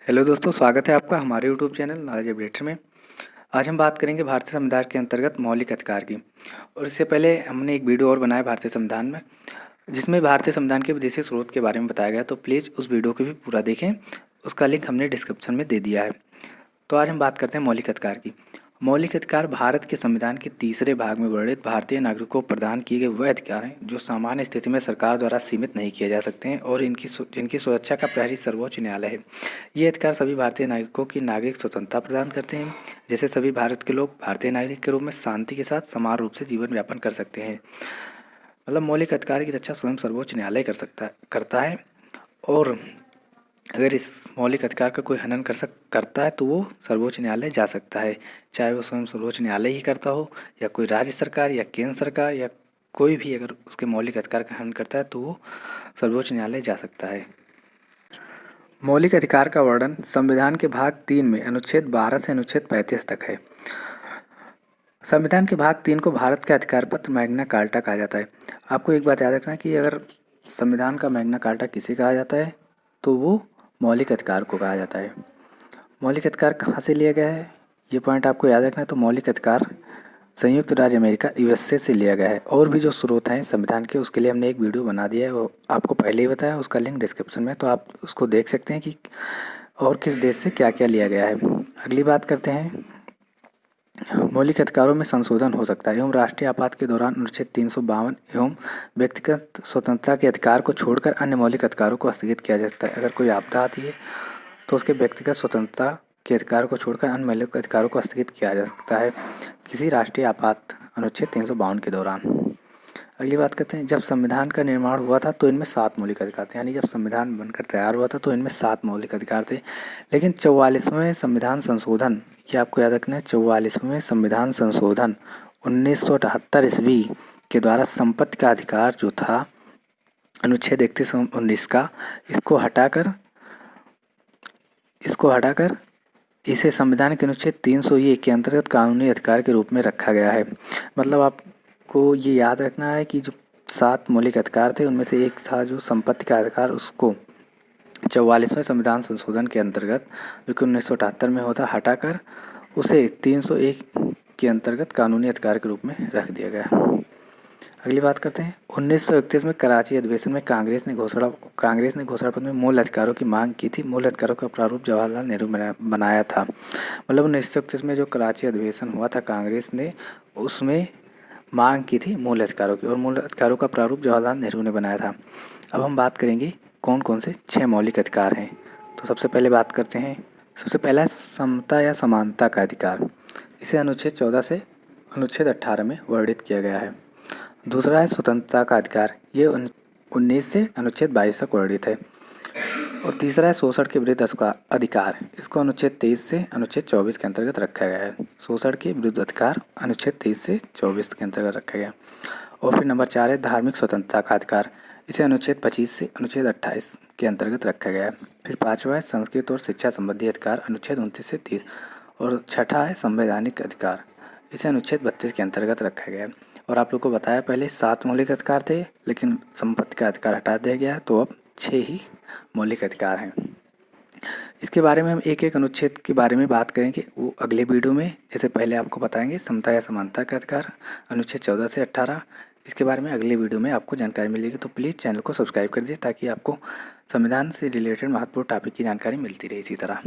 Hello दोस्तों, स्वागत है आपका हमारे यूट्यूब चैनल नॉलेज अपडेटर में। आज हम बात करेंगे भारतीय संविधान के अंतर्गत मौलिक अधिकार की। और इससे पहले हमने एक वीडियो और बनाया भारतीय संविधान में, जिसमें भारतीय संविधान के विदेशी स्रोत के बारे में बताया गया। तो प्लीज़ उस वीडियो को भी पूरा देखें, उसका लिंक हमने डिस्क्रिप्शन में दे दिया है। तो आज हम बात करते हैं मौलिक अधिकार की। मौलिक अधिकार भारत के संविधान के तीसरे भाग में वर्णित भारतीय नागरिकों को प्रदान किए गए वह अधिकार हैं जो सामान्य स्थिति में सरकार द्वारा सीमित नहीं किए जा सकते हैं और जिनकी सुरक्षा का प्रहरी सर्वोच्च न्यायालय है। ये अधिकार सभी भारतीय नागरिकों की नागरिक स्वतंत्रता प्रदान करते हैं, जैसे सभी भारत के लोग भारतीय नागरिक के रूप में शांति के साथ समान रूप से जीवन यापन कर सकते हैं। मतलब मौलिक अधिकार की रक्षा स्वयं सर्वोच्च न्यायालय करता है। और अगर इस मौलिक अधिकार का कोई हनन करता है तो वो सर्वोच्च न्यायालय जा सकता है, चाहे वो स्वयं सर्वोच्च न्यायालय ही करता हो या कोई राज्य सरकार या केंद्र सरकार या कोई भी अगर उसके मौलिक अधिकार का हनन करता है तो वो सर्वोच्च न्यायालय जा सकता है। मौलिक अधिकार का वर्णन संविधान के भाग 3 में अनुच्छेद 12 से अनुच्छेद 35 तक है। संविधान के भाग 3 को भारत का अधिकार पत्र मैग्ना कार्टा कहा जाता है। आपको एक बात याद रखना कि अगर संविधान का मैग्ना कार्टा किसे कहा जाता है तो वो मौलिक अधिकार को कहा जाता है। मौलिक अधिकार कहाँ से लिया गया है, ये पॉइंट आपको याद रखना है। तो मौलिक अधिकार संयुक्त राज्य अमेरिका यूएसए से लिया गया है। और भी जो स्रोत हैं संविधान के, उसके लिए हमने एक वीडियो बना दिया है, वो आपको पहले ही बताया, उसका लिंक डिस्क्रिप्शन में, तो आप उसको देख सकते हैं कि और किस देश से क्या क्या लिया गया है। अगली बात करते हैं, मौलिक अधिकारों में संशोधन हो सकता है एवं राष्ट्रीय आपात के दौरान अनुच्छेद 352 एवं व्यक्तिगत स्वतंत्रता के अधिकार को छोड़कर अन्य मौलिक अधिकारों को स्थगित किया जा सकता है। अगर कोई आपदा आती है तो उसके व्यक्तिगत स्वतंत्रता के अधिकार को छोड़कर अन्य मौलिक अधिकारों को स्थगित किया जा सकता है किसी राष्ट्रीय आपात अनुच्छेद 352 के दौरान। अगली बात करते हैं, जब संविधान का निर्माण हुआ था तो इनमें 7 मौलिक अधिकार थे। यानी जब संविधान बनकर तैयार हुआ था तो इनमें 7 मौलिक अधिकार थे। लेकिन 44वें संविधान संशोधन, ये आपको याद रखना है, 44वें संविधान संशोधन 1978 ईस्वी के द्वारा संपत्ति का अधिकार जो था अनुच्छेद 31-19 का, इसको हटाकर इसे संविधान के अनुच्छेद 301 के अंतर्गत कानूनी अधिकार के रूप में रखा गया है। मतलब आपको ये याद रखना है कि जो 7 मौलिक अधिकार थे उनमें से एक था जो संपत्ति का अधिकार, उसको 44वें संविधान संशोधन के अंतर्गत, जो कि 1978 में होता, हटाकर उसे 301 के अंतर्गत कानूनी अधिकार के रूप में रख दिया गया। अगली बात करते हैं, 1931 में कराची अधिवेशन में कांग्रेस ने घोषणा पत्र में मूल अधिकारों की मांग की थी। मूल अधिकारों का प्रारूप जवाहरलाल नेहरू बनाया था। मतलब 1931 में जो कराची अधिवेशन हुआ था, कांग्रेस ने उसमें मांग की थी मूल अधिकारों की, और मूल अधिकारों का प्रारूप जवाहरलाल नेहरू ने बनाया था। अब हम बात करेंगे कौन कौन से 6 मौलिक अधिकार हैं। तो सबसे पहले बात करते हैं, सबसे पहला है समता या समानता का अधिकार। इसे अनुच्छेद 14 से अनुच्छेद 18 में वर्णित किया गया है। दूसरा है स्वतंत्रता का अधिकार, ये 19 से अनुच्छेद 22 तक वर्णित है। और तीसरा है शोषण के विरुद्ध अधिकार, इसको अनुच्छेद 23 से अनुच्छेद 24 के अंतर्गत रखा गया है। शोषण के विरुद्ध अधिकार अनुच्छेद 23 से 24 के अंतर्गत रखा गया। और फिर नंबर 4 है धार्मिक स्वतंत्रता का अधिकार, इसे अनुच्छेद 25 से अनुच्छेद 28 के अंतर्गत रखा गया है। फिर 5वां है संस्कृत और शिक्षा संबंधी अधिकार, अनुच्छेद 29 से 30। और 6ठा है संवैधानिक अधिकार, इसे अनुच्छेद 32 के अंतर्गत रखा गया है। और आप लोग को बताया पहले 7 मौलिक अधिकार थे, लेकिन संपत्ति का अधिकार हटा दिया गया है, तो अब 6 ही मौलिक अधिकार हैं। इसके बारे में हम एक एक अनुच्छेद के बारे में बात करेंगे वो अगले वीडियो में। जैसे पहले आपको बताएंगे समता या समानता का अधिकार अनुच्छेद 14 से 18, इसके बारे में अगले वीडियो में आपको जानकारी मिलेगी। तो प्लीज़ चैनल को सब्सक्राइब कर दीजिए ताकि आपको संविधान से रिलेटेड महत्वपूर्ण टॉपिक की जानकारी मिलती रहे इसी तरह।